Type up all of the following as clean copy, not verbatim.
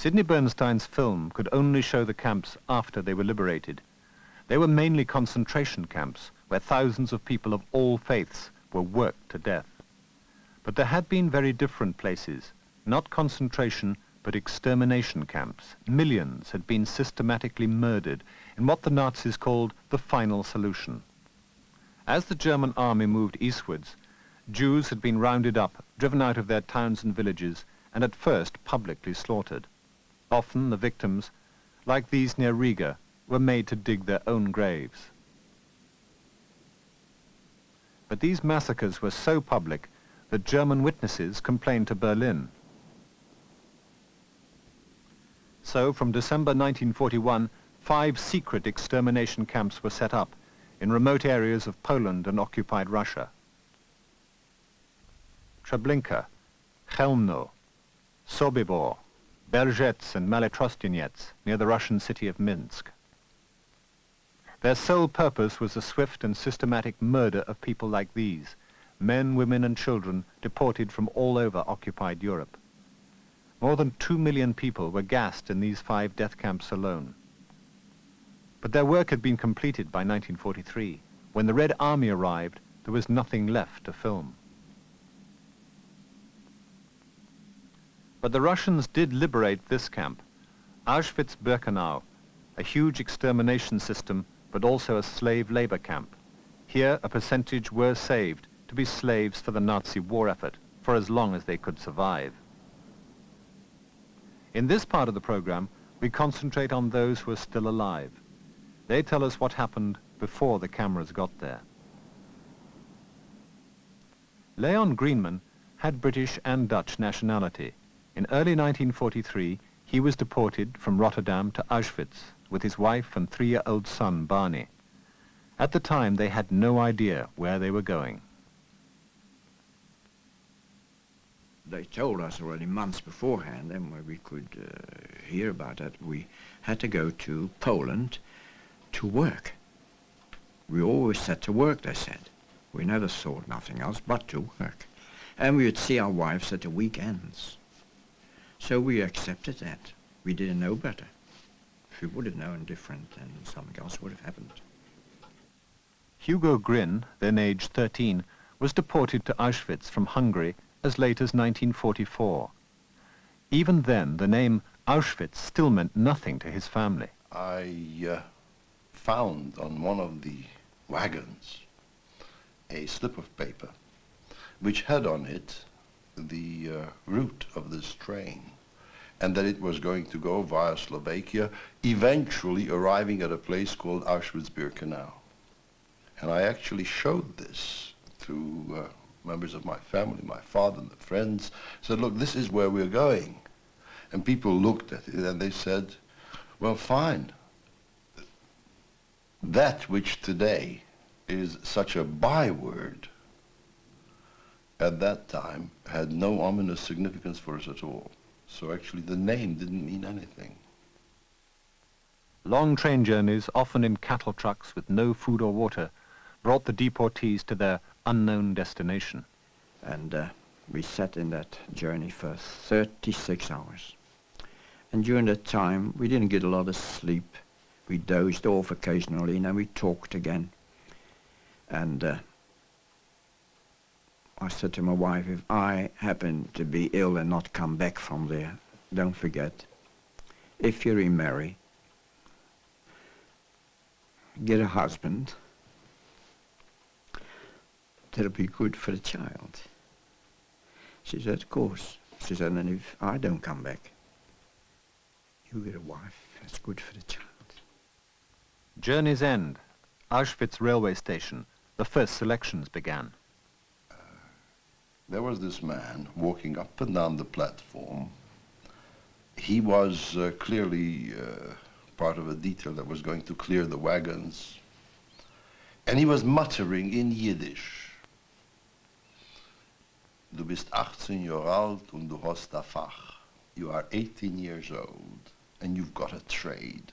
Sidney Bernstein's film could only show the camps after they were liberated. They were mainly concentration camps where thousands of people of all faiths were worked to death. But there had been very different places, not concentration but extermination camps. Millions had been systematically murdered in what the Nazis called the final solution. As the German army moved eastwards, Jews had been rounded up, driven out of their towns and villages, and at first publicly slaughtered. Often the victims, like these near Riga, were made to dig their own graves. But these massacres were so public that German witnesses complained to Berlin. So from December 1941, 5 secret extermination camps were set up in remote areas of Poland and occupied Russia. Treblinka, Chelmno, Sobibor, Belzec and Malotrostinets near the Russian city of Minsk. Their sole purpose was the swift and systematic murder of people like these, men, women and children deported from all over occupied Europe. More than 2 million people were gassed in these 5 death camps alone. But their work had been completed by 1943. When the Red Army arrived, there was nothing left to film. But the Russians did liberate this camp, Auschwitz-Birkenau, a huge extermination system, but also a slave labor camp. Here, a percentage were saved to be slaves for the Nazi war effort for as long as they could survive. In this part of the program, we concentrate on those who are still alive. They tell us what happened before the cameras got there. Leon Greenman had British and Dutch nationality. In early 1943, he was deported from Rotterdam to Auschwitz with his wife and 3-year-old son, Barney. At the time, they had no idea where they were going. They told us already months beforehand, and where we could hear about it, we had to go to Poland to work. We always set to work, they said. We never thought nothing else but to work. And we would see our wives at the weekends. So we accepted that. We didn't know better. If we would have known different, then something else would have happened. Hugo Grin, then aged 13, was deported to Auschwitz from Hungary as late as 1944. Even then, the name Auschwitz still meant nothing to his family. I found on one of the wagons a slip of paper which had on it the route of this train, and that it was going to go via Slovakia, eventually arriving at a place called Auschwitz-Birkenau. And I actually showed this to members of my family, my father and the friends, said, look, this is where we're going. And people looked at it and they said, well, fine. That which today is such a byword, at that time had no ominous significance for us at all. So actually the name didn't mean anything. Long train journeys, often in cattle trucks with no food or water, brought the deportees to their unknown destination. And we sat in that journey for 36 hours. And during that time, we didn't get a lot of sleep. We dozed off occasionally, and then we talked again. And I said to my wife, if I happen to be ill and not come back from there, don't forget, if you remarry, get a husband. That'll be good for the child. She said, of course. She said, and if I don't come back, you get a wife. That's good for the child. Journey's End, Auschwitz railway station. The first selections began. There was this man walking up and down the platform. He was clearly part of a detail that was going to clear the wagons. And he was muttering in Yiddish. Du bist 18 Jahre alt und du hast ein Fach. You are 18 years old and you've got a trade.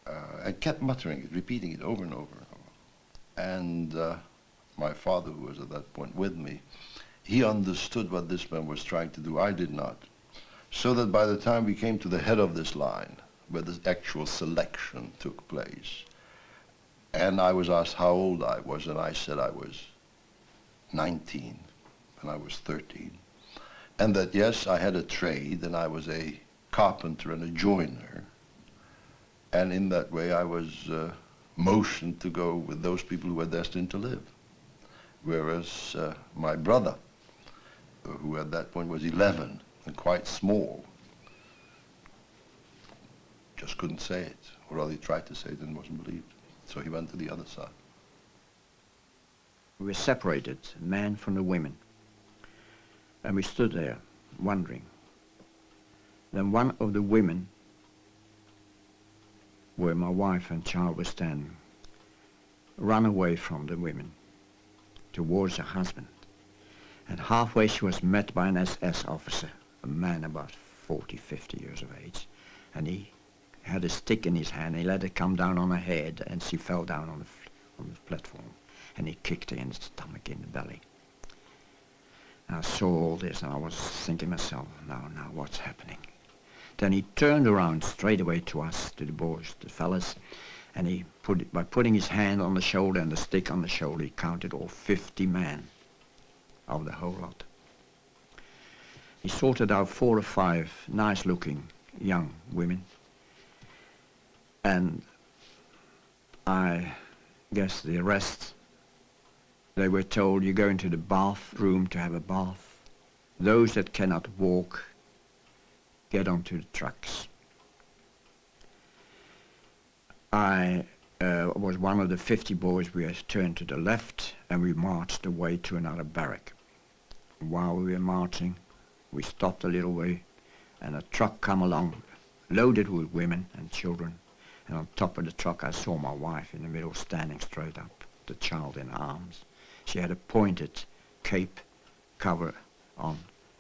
And kept muttering it, repeating it over and over and over. And my father, who was at that point with me, he understood what this man was trying to do. I did not. So that by the time we came to the head of this line, where the actual selection took place, and I was asked how old I was, and I said I was 19, and I was 13. And that, yes, I had a trade, and I was a carpenter and a joiner. And in that way, I was motioned to go with those people who were destined to live. Whereas my brother, who at that point was 11 and quite small, just couldn't say it, or rather he tried to say it and wasn't believed. So he went to the other side. We were separated, men from the women. And we stood there, wondering. Then one of the women, where my wife and child were standing, ran away from the women towards her husband. And halfway she was met by an SS officer, a man about 40, 50 years of age. And he had a stick in his hand. He let it come down on her head, and she fell down on the platform. And he kicked her in the stomach, in the belly. And I saw all this, and I was thinking to myself, now, what's happening? Then he turned around straight away to us, to the boys, the fellas, and he by putting his hand on the shoulder and the stick on the shoulder, he counted all 50 men of the whole lot. He sorted out 4 or 5 nice-looking young women, and I guess the rest, they were told, you go into the bathroom to have a bath. Those that cannot walk, get onto the trucks. I was one of the 50 boys. We had turned to the left, and we marched away to another barrack. While we were marching, we stopped a little way, and a truck come along, loaded with women and children. And on top of the truck, I saw my wife in the middle, standing straight up, the child in her arms. She had a pointed cape cover on.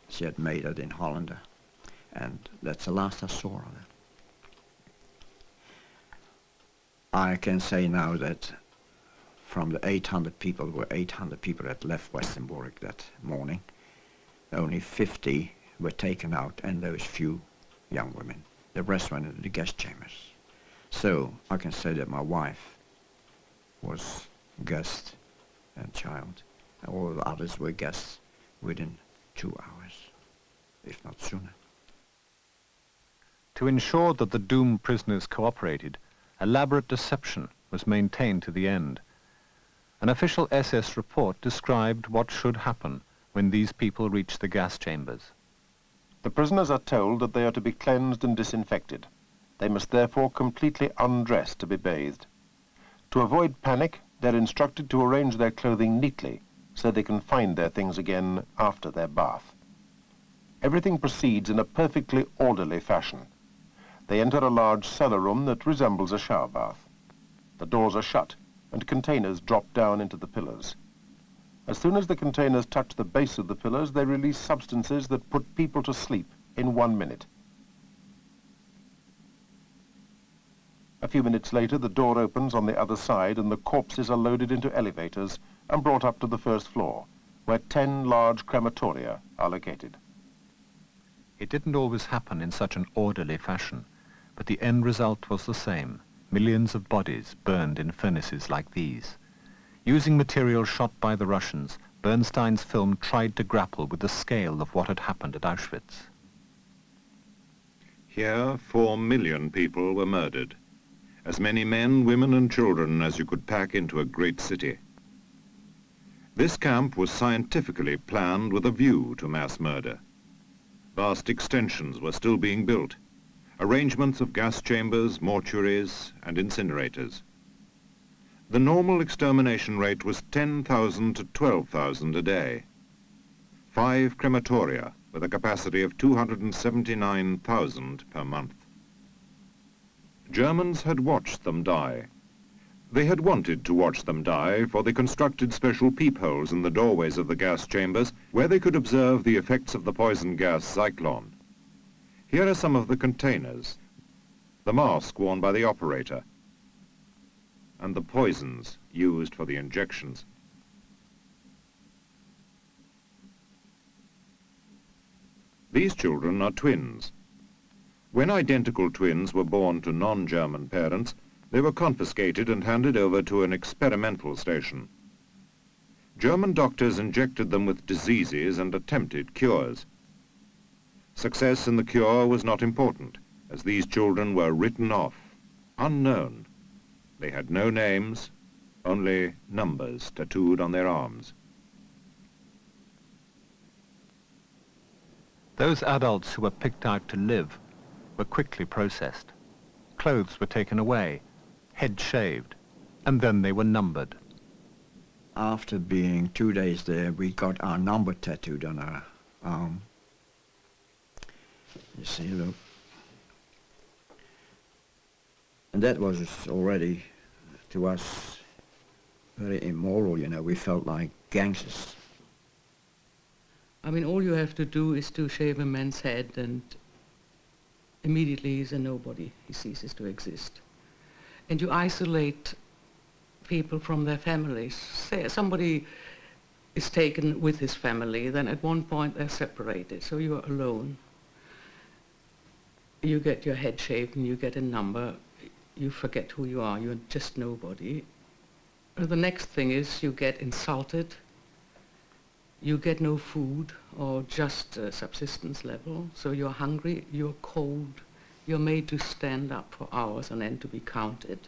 She had made it in Hollander. And that's the last I saw of her. I can say now that from the 800 people, there were 800 people that left Westerbork that morning, only 50 were taken out, and those few young women. The rest went into the gas chambers. So I can say that my wife was guest and child, and all the others were guests within 2 hours, if not sooner. To ensure that the doomed prisoners cooperated, elaborate deception was maintained to the end. An official SS report described what should happen when these people reach the gas chambers. The prisoners are told that they are to be cleansed and disinfected. They must therefore completely undress to be bathed. To avoid panic, they're instructed to arrange their clothing neatly so they can find their things again after their bath. Everything proceeds in a perfectly orderly fashion. They enter a large cellar room that resembles a shower bath. The doors are shut and containers drop down into the pillars. As soon as the containers touch the base of the pillars, they release substances that put people to sleep in 1 minute. A few minutes later, the door opens on the other side and the corpses are loaded into elevators and brought up to the first floor, where 10 large crematoria are located. It didn't always happen in such an orderly fashion, but the end result was the same. Millions of bodies burned in furnaces like these. Using material shot by the Russians, Bernstein's film tried to grapple with the scale of what had happened at Auschwitz. Here, 4 million people were murdered. As many men, women and children as you could pack into a great city. This camp was scientifically planned with a view to mass murder. Vast extensions were still being built. Arrangements of gas chambers, mortuaries and incinerators. The normal extermination rate was 10,000 to 12,000 a day. 5 crematoria with a capacity of 279,000 per month. Germans had watched them die. They had wanted to watch them die, for they constructed special peepholes in the doorways of the gas chambers where they could observe the effects of the poison gas Zyklon. Here are some of the containers, the mask worn by the operator, and the poisons used for the injections. These children are twins. When identical twins were born to non-German parents, they were confiscated and handed over to an experimental station. German doctors injected them with diseases and attempted cures. Success in the cure was not important, as these children were written off, unknown. They had no names, only numbers tattooed on their arms. Those adults who were picked out to live were quickly processed. Clothes were taken away, head shaved, and then they were numbered. After being 2 days there, we got our number tattooed on our arm. You see, look. And that was already, to us, very immoral, you know. We felt like gangsters. I mean, all you have to do is to shave a man's head and immediately he's a nobody. He ceases to exist. And you isolate people from their families. Say somebody is taken with his family, then at one point they're separated, so you're alone. You get your head shaved and you get a number. You forget who you are. You're just nobody. The next thing is you get insulted. You get no food or just subsistence level. So you're hungry, you're cold, you're made to stand up for hours on end to be counted.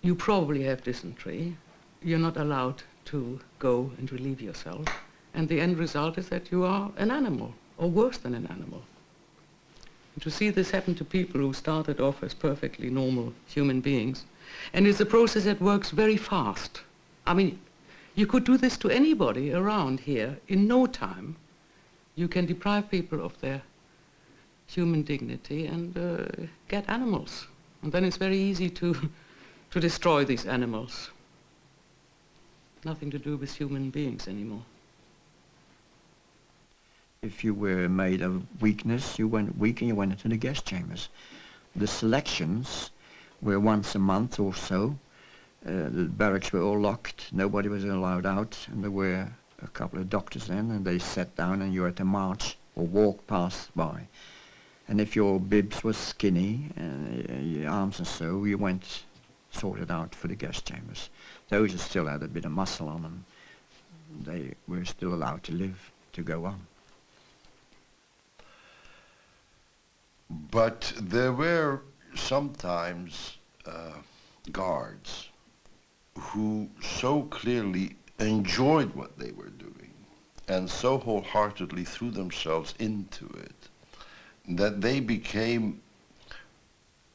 You probably have dysentery. You're not allowed to go and relieve yourself. And the end result is that you are an animal, or worse than an animal. And to see this happen to people who started off as perfectly normal human beings, and it's a process that works very fast. I mean, you could do this to anybody around here in no time. You can deprive people of their human dignity and get animals. And then it's very easy to destroy these animals. Nothing to do with human beings anymore. If you were made of weakness, you went weak and you went into the gas chambers. The selections were once a month or so. The barracks were all locked. Nobody was allowed out. And there were a couple of doctors then, and they sat down and you had to march or walk past by. And if your bibs was skinny, your arms and so, you went sorted out for the gas chambers. Those who still had a bit of muscle on them, they were still allowed to live, to go on. But there were sometimes guards who so clearly enjoyed what they were doing and so wholeheartedly threw themselves into it that they became,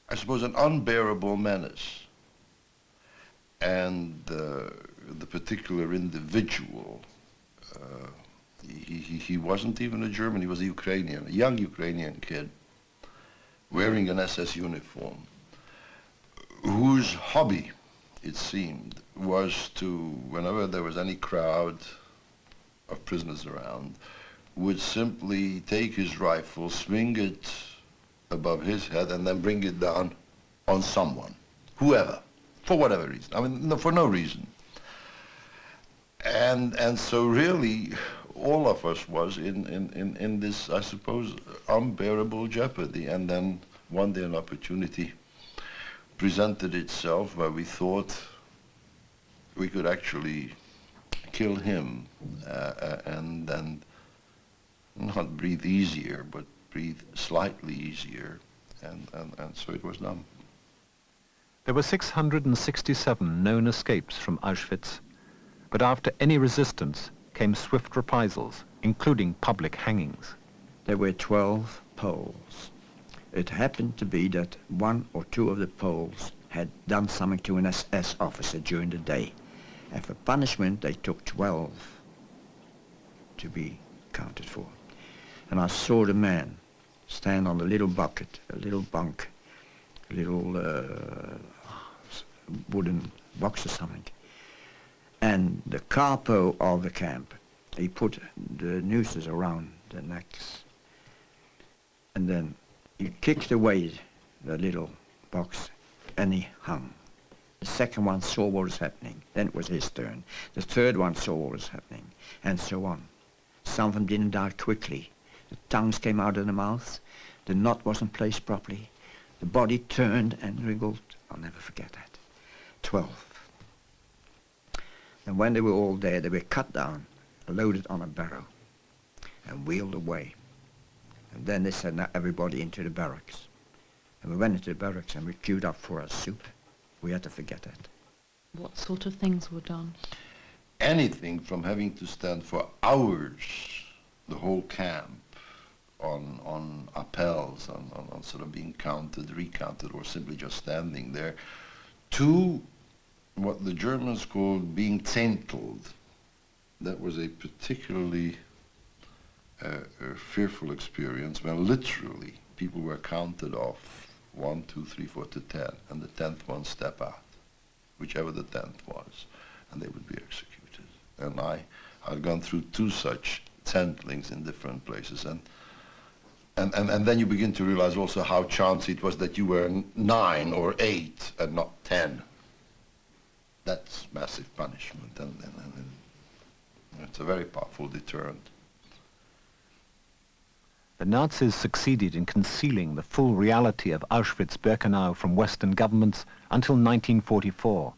I suppose, an unbearable menace. And the particular individual, he wasn't even a German, he was a Ukrainian, a young Ukrainian kid wearing an SS uniform, whose hobby, it seemed, was to, whenever there was any crowd of prisoners around, would simply take his rifle, swing it above his head, and then bring it down on someone, whoever, for whatever reason. I mean, no, for no reason. And so really, all of us was in this, I suppose, unbearable jeopardy. And then one day an opportunity presented itself where we thought we could actually kill him and then not breathe easier, but breathe slightly easier. And so it was done. There were 667 known escapes from Auschwitz, but after any resistance came swift reprisals, including public hangings. There were 12 Poles. It happened to be that one or two of the Poles had done something to an SS officer during the day. And for punishment, they took 12 to be counted for. And I saw the man stand on the little bucket, a little bunk, a little wooden box or something. And the capo of the camp, he put the nooses around their necks. And then he kicked away the little box and he hung. The second one saw what was happening. Then it was his turn. The third one saw what was happening, and so on. some of them didn't die quickly. The tongues came out of the mouth, the knot wasn't placed properly, the body turned and wriggled. I'll never forget that. 12. And when they were all dead, they were cut down, loaded on a barrow, and wheeled away. And then they said, now everybody into the barracks. And we went into the barracks and we queued up for our soup. We had to forget that. What sort of things were done? Anything from having to stand for hours, the whole camp, on appels, on sort of being counted, recounted, or simply just standing there, to what the Germans called being zentled. That was a particularly fearful experience when literally people were counted off 1, 2, 3, 4 to 10, and the 10th one step out, whichever the 10th was, and they would be executed. And I'd gone through 2 such zentlings in different places, and then you begin to realize also how chance it was that you were 9 or 8 and not 10. That's massive punishment, and it's a very powerful deterrent. The Nazis succeeded in concealing the full reality of Auschwitz-Birkenau from Western governments until 1944.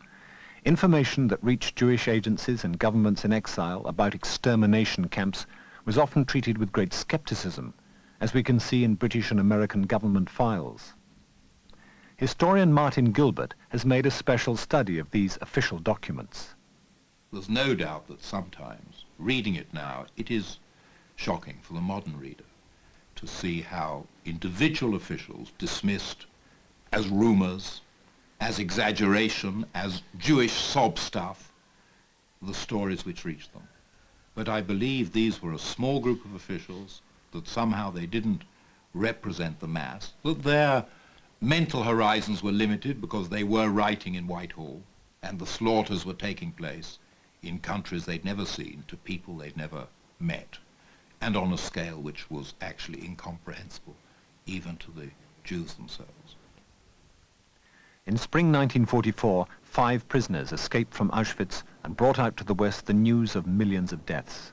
Information that reached Jewish agencies and governments in exile about extermination camps was often treated with great skepticism, as we can see in British and American government files. Historian Martin Gilbert has made a special study of these official documents. There's no doubt that sometimes, reading it now, it is shocking for the modern reader to see how individual officials dismissed as rumors, as exaggeration, as Jewish sob stuff, the stories which reached them. But I believe these were a small group of officials, that somehow they didn't represent the mass, that their mental horizons were limited because they were writing in Whitehall, and the slaughters were taking place in countries they'd never seen, to people they'd never met, and on a scale which was actually incomprehensible, even to the Jews themselves. In spring 1944, 5 prisoners escaped from Auschwitz and brought out to the West the news of millions of deaths.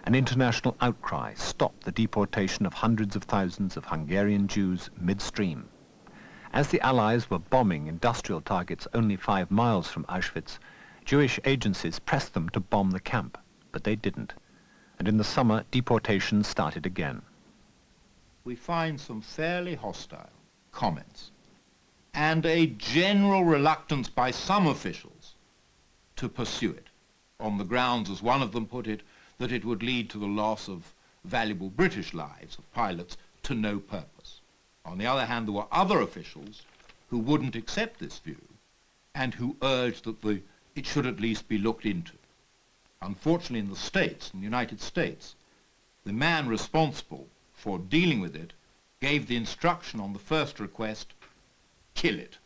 An international outcry stopped the deportation of hundreds of thousands of Hungarian Jews midstream. As the Allies were bombing industrial targets only 5 miles from Auschwitz, Jewish agencies pressed them to bomb the camp, but they didn't. And in the summer, deportations started again. We find some fairly hostile comments and a general reluctance by some officials to pursue it, on the grounds, as one of them put it, that it would lead to the loss of valuable British lives of pilots to no purpose. On the other hand, there were other officials who wouldn't accept this view and who urged that it should at least be looked into. Unfortunately, in the States, in the United States, the man responsible for dealing with it gave the instruction on the first request, kill it.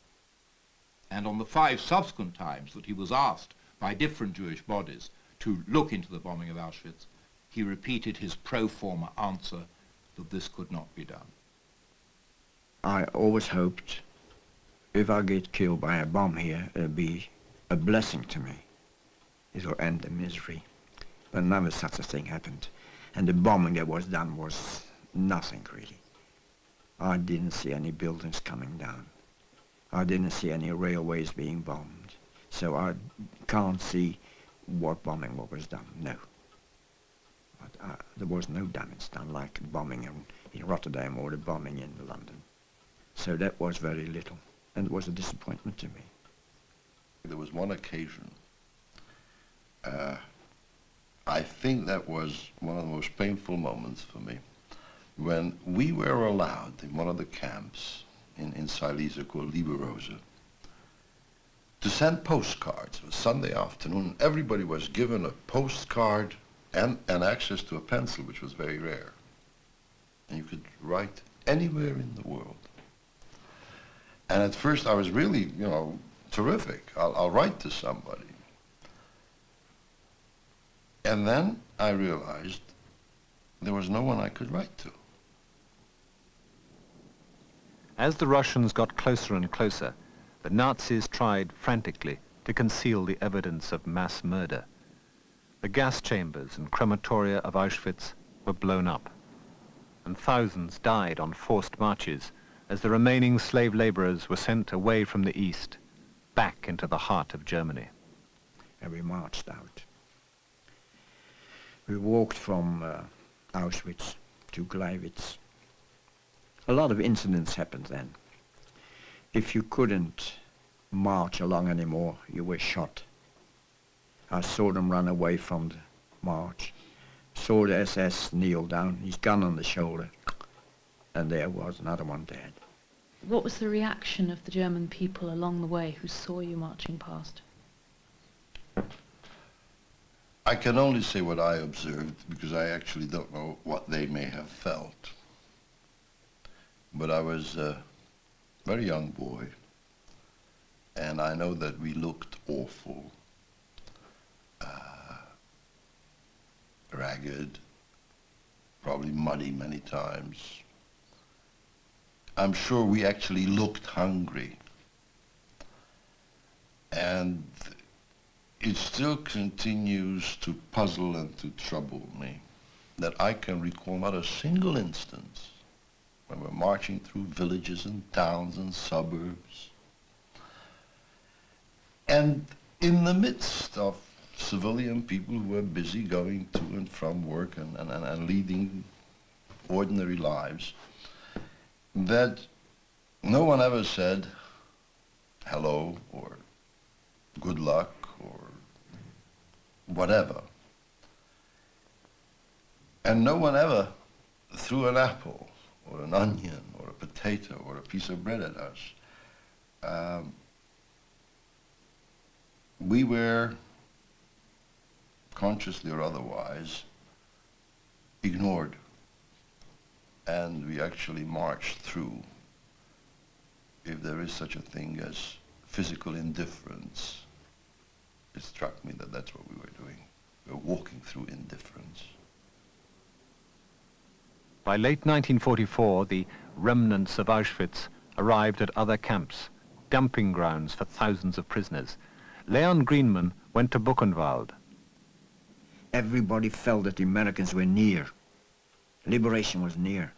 And on the 5 subsequent times that he was asked by different Jewish bodies to look into the bombing of Auschwitz, he repeated his pro forma answer that this could not be done. I always hoped if I get killed by a bomb here, it'll be a blessing to me. It will end the misery. But never such a thing happened. And the bombing that was done was nothing really. I didn't see any buildings coming down. I didn't see any railways being bombed. So I can't see what bombing was done, no. But there was no damage done like the bombing in Rotterdam or the bombing in London. So that was very little, and it was a disappointment to me. There was one occasion, I think that was one of the most painful moments for me, when we were allowed in one of the camps in Silesia called Liberose to send postcards. It was Sunday afternoon. Everybody was given a postcard and access to a pencil, which was very rare. And you could write anywhere in the world. And at first I was really, terrific. I'll write to somebody. And then I realized there was no one I could write to. As the Russians got closer and closer, the Nazis tried frantically to conceal the evidence of mass murder. The gas chambers and crematoria of Auschwitz were blown up, and thousands died on forced marches as the remaining slave laborers were sent away from the east, back into the heart of Germany. And we marched out. We walked from Auschwitz to Gleiwitz. A lot of incidents happened then. If you couldn't march along anymore, you were shot. I saw them run away from the march, saw the SS kneel down, his gun on the shoulder, and there was another one dead. What was the reaction of the German people along the way who saw you marching past? I can only say what I observed, because I actually don't know what they may have felt. But I was a very young boy, and I know that we looked awful, ragged, probably muddy many times. I'm sure we actually looked hungry. And it still continues to puzzle and to trouble me that I can recall not a single instance when we're marching through villages and towns and suburbs, and in the midst of civilian people who are busy going to and from work and leading ordinary lives, that no one ever said hello or good luck or whatever. And no one ever threw an apple or an onion or a potato or a piece of bread at us. We were, consciously or otherwise, ignored. And we actually marched through, if there is such a thing as physical indifference. It struck me that that's what we were doing. We were walking through indifference. By late 1944, the remnants of Auschwitz arrived at other camps, dumping grounds for thousands of prisoners. Leon Greenman went to Buchenwald. Everybody felt that the Americans were near. Liberation was near.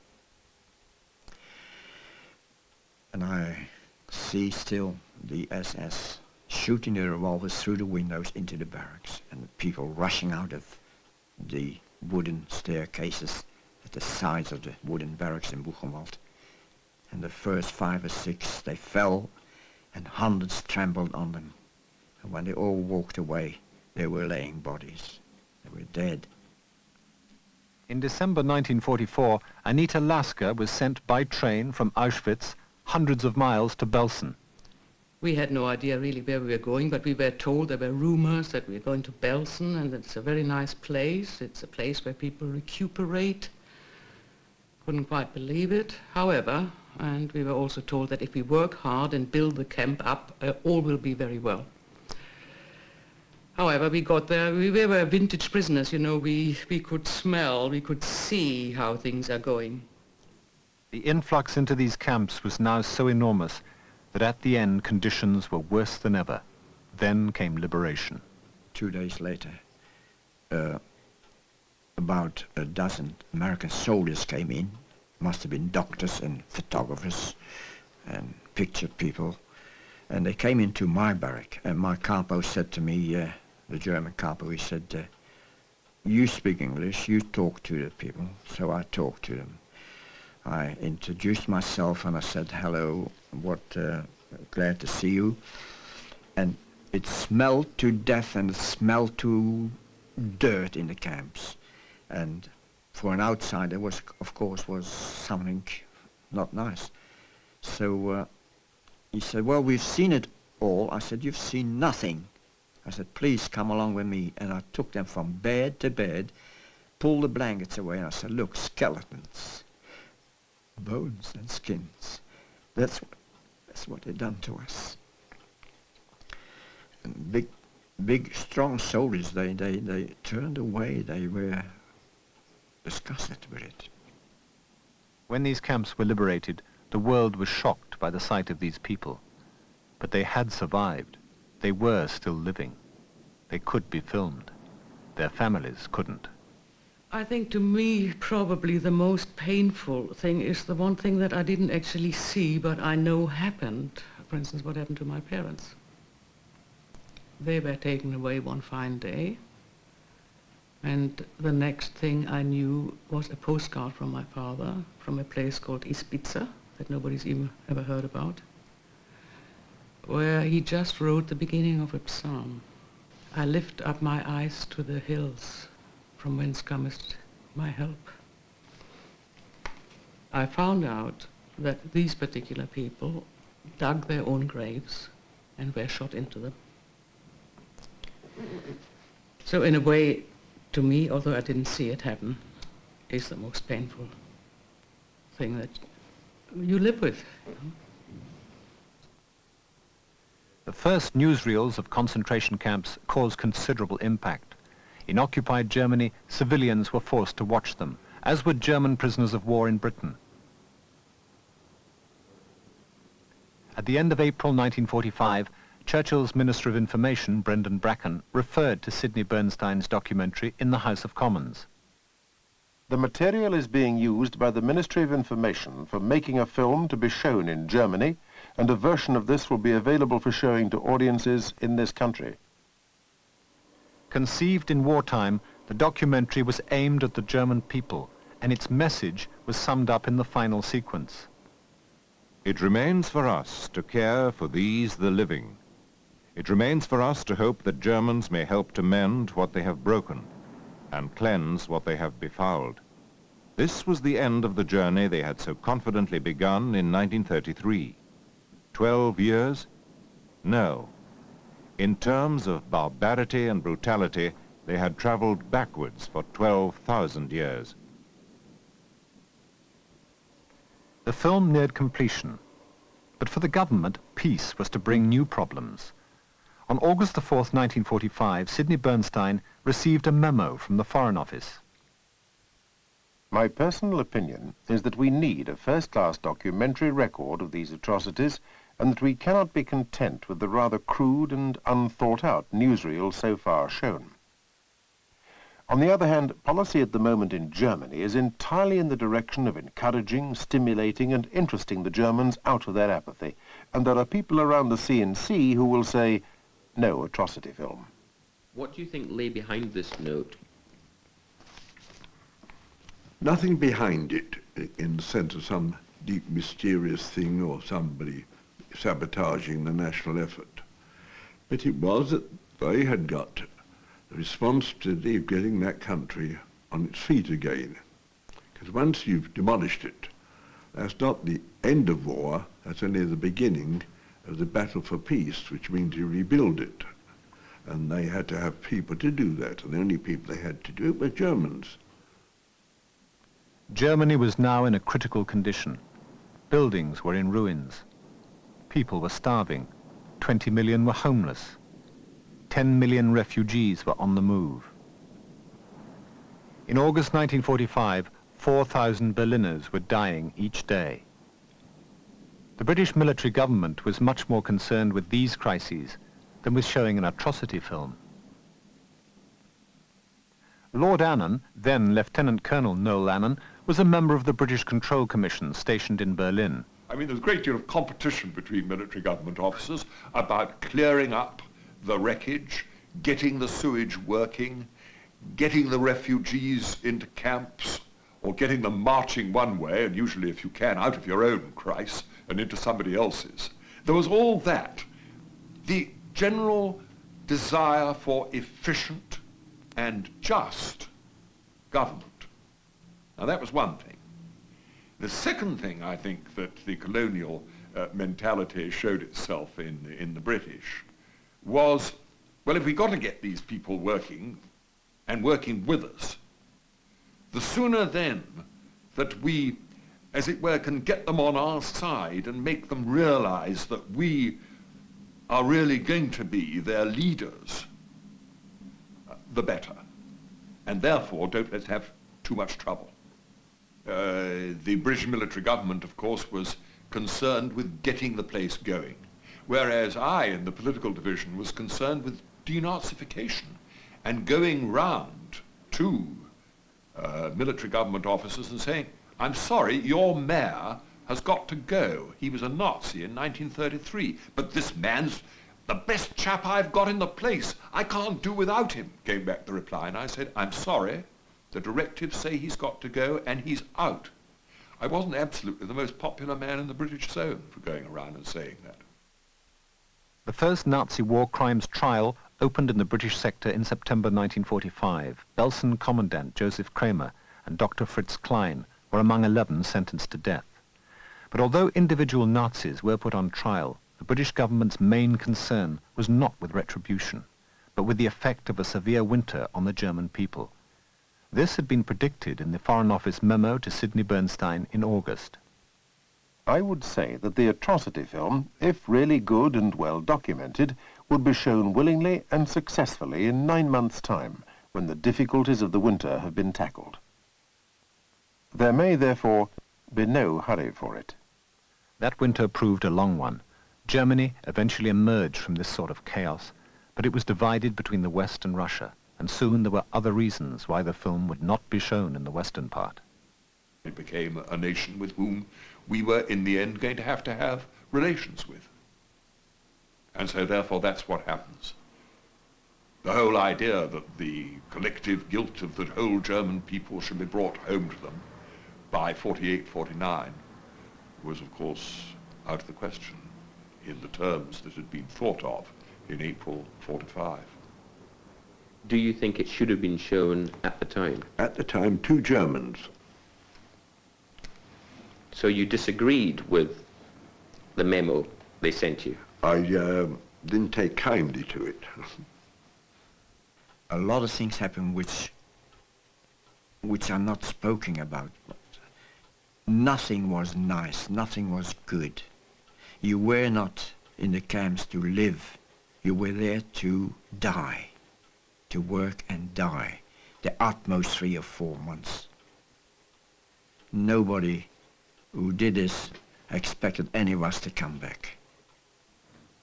And I see still the SS shooting their revolvers through the windows into the barracks, and the people rushing out of the wooden staircases at the sides of the wooden barracks in Buchenwald. And the first 5 or 6, they fell, and hundreds trampled on them. And when they all walked away, they were laying bodies. They were dead. In December 1944, Anita Lasker was sent by train from Auschwitz hundreds of miles to Belsen. We had no idea really where we were going, but we were told there were rumors that we were going to Belsen, and it's a very nice place. It's a place where people recuperate. Couldn't quite believe it. However, and we were also told that if we work hard and build the camp up, all will be very well. However, we got there, we were vintage prisoners, you know, we could smell, we could see how things are going. The influx into these camps was now so enormous that at the end conditions were worse than ever. Then came liberation. 2 days later, about a dozen American soldiers came in. Must have been doctors and photographers and picture people. And they came into my barrack, and my capo said to me, the German capo, he said, you speak English, you talk to the people. So I talked to them. I introduced myself and I said, hello, glad to see you. And it smelled to death and it smelled to dirt in the camps. And for an outsider, of course, was something not nice. So he said, well, we've seen it all. I said, you've seen nothing. I said, please come along with me. And I took them from bed to bed, pulled the blankets away, and I said, look, skeletons, bones and skins. That's what they've done to us. And big, strong soldiers, they turned away. They were disgusted with it. When these camps were liberated, the world was shocked by the sight of these people. But they had survived. They were still living. They could be filmed. Their families couldn't. I think to me probably the most painful thing is the one thing that I didn't actually see but I know happened. For instance, what happened to my parents. They were taken away one fine day, and the next thing I knew was a postcard from my father from a place called Ispica that nobody's even ever heard about, where he just wrote the beginning of a psalm. I lift up my eyes to the hills, from whence cometh my help. I found out that these particular people dug their own graves and were shot into them. So in a way, to me, although I didn't see it happen, is the most painful thing that you live with. You know? The first newsreels of concentration camps caused considerable impact. In occupied Germany, civilians were forced to watch them, as were German prisoners of war in Britain. At the end of April 1945, Churchill's Minister of Information, Brendan Bracken, referred to Sidney Bernstein's documentary in the House of Commons. The material is being used by the Ministry of Information for making a film to be shown in Germany, and a version of this will be available for showing to audiences in this country. Conceived in wartime, the documentary was aimed at the German people, and its message was summed up in the final sequence. It remains for us to care for these, the living. It remains for us to hope that Germans may help to mend what they have broken and cleanse what they have befouled. This was the end of the journey they had so confidently begun in 1933. 12 years? No. In terms of barbarity and brutality, they had traveled backwards for 12,000 years. The film neared completion, but for the government, peace was to bring new problems. On August the 4th, 1945, Sidney Bernstein received a memo from the Foreign Office. My personal opinion is that we need a first-class documentary record of these atrocities, and that we cannot be content with the rather crude and unthought-out newsreel so far shown. On the other hand, policy at the moment in Germany is entirely in the direction of encouraging, stimulating and interesting the Germans out of their apathy, and there are people around the CNC who will say, no atrocity film. What do you think lay behind this note? Nothing behind it in the sense of some deep mysterious thing or somebody sabotaging the national effort. But it was that they had got the responsibility of getting that country on its feet again. Because once you've demolished it, that's not the end of war, that's only the beginning of the battle for peace, which means you rebuild it. And they had to have people to do that, and the only people they had to do it were Germans. Germany was now in a critical condition. Buildings were in ruins. People were starving. 20 million were homeless. 10 million refugees were on the move. In August 1945, 4,000 Berliners were dying each day. The British military government was much more concerned with these crises than with showing an atrocity film. Lord Annan, then Lieutenant Colonel Noel Annan, was a member of the British Control Commission stationed in Berlin. I mean, there's a great deal of competition between military government officers about clearing up the wreckage, getting the sewage working, getting the refugees into camps, or getting them marching one way, and usually, if you can, out of your own Christ and into somebody else's. There was all that. The general desire for efficient and just government. Now, that was one thing. The second thing, I think, that the colonial mentality showed itself in the British was, well, if we've got to get these people working, and working with us, the sooner then that we, as it were, can get them on our side and make them realize that we are really going to be their leaders, the better. And therefore, don't let's have too much trouble. The British military government, of course, was concerned with getting the place going, whereas I, in the political division, was concerned with denazification and going round to military government officers and saying, I'm sorry, your mayor has got to go. He was a Nazi in 1933, but this man's the best chap I've got in the place. I can't do without him, came back the reply. And I said, I'm sorry, the directives say he's got to go and he's out. I wasn't absolutely the most popular man in the British zone for going around and saying that. The first Nazi war crimes trial opened in the British sector in September 1945. Belsen Commandant Joseph Kramer and Dr. Fritz Klein were among 11 sentenced to death. But although individual Nazis were put on trial, the British government's main concern was not with retribution, but with the effect of a severe winter on the German people. This had been predicted in the Foreign Office memo to Sidney Bernstein in August. I would say that the atrocity film, if really good and well documented, would be shown willingly and successfully in 9 months' time, when the difficulties of the winter have been tackled. There may, therefore, be no hurry for it. That winter proved a long one. Germany eventually emerged from this sort of chaos, but it was divided between the West and Russia, and soon there were other reasons why the film would not be shown in the western part. It became a nation with whom we were in the end going to have relations with. And so therefore that's what happens. The whole idea that the collective guilt of the whole German people should be brought home to them by 48, 49 was of course out of the question in the terms that had been thought of in April 45. Do you think it should have been shown at the time? At the time, 2 Germans. So you disagreed with the memo they sent you? I didn't take kindly to it. A lot of things happen which are not spoken about. Nothing was nice, nothing was good. You were not in the camps to live. You were there to die, to work and die, the utmost 3 or 4 months. Nobody who did this expected any of us to come back.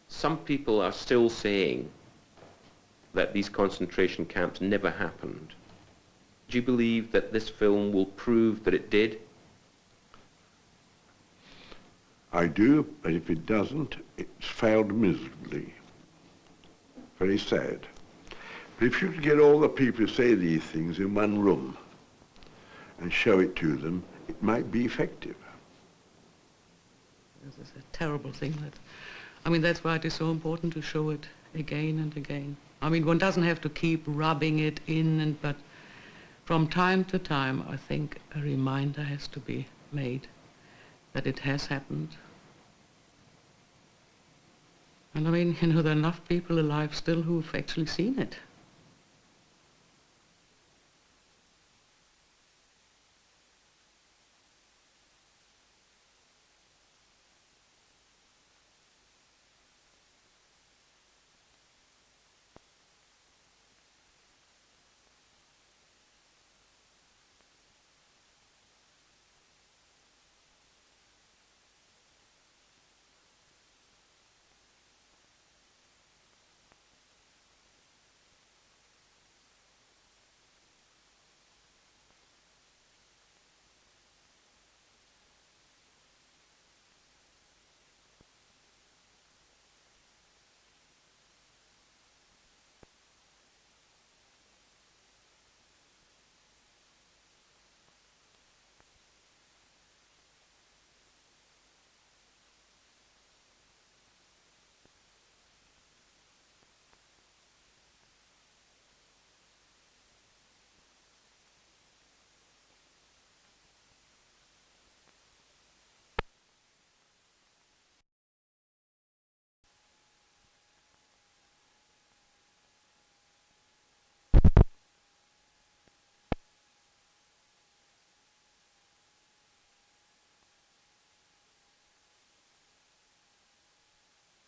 Some people are still saying that these concentration camps never happened. Do you believe that this film will prove that it did? I do, but if it doesn't, it's failed miserably. Very sad. But if you could get all the people who say these things in one room and show it to them, it might be effective. This is a terrible thing. That's why it is so important to show it again and again. One doesn't have to keep rubbing it in, but from time to time, I think a reminder has to be made that it has happened. And there are enough people alive still who've actually seen it.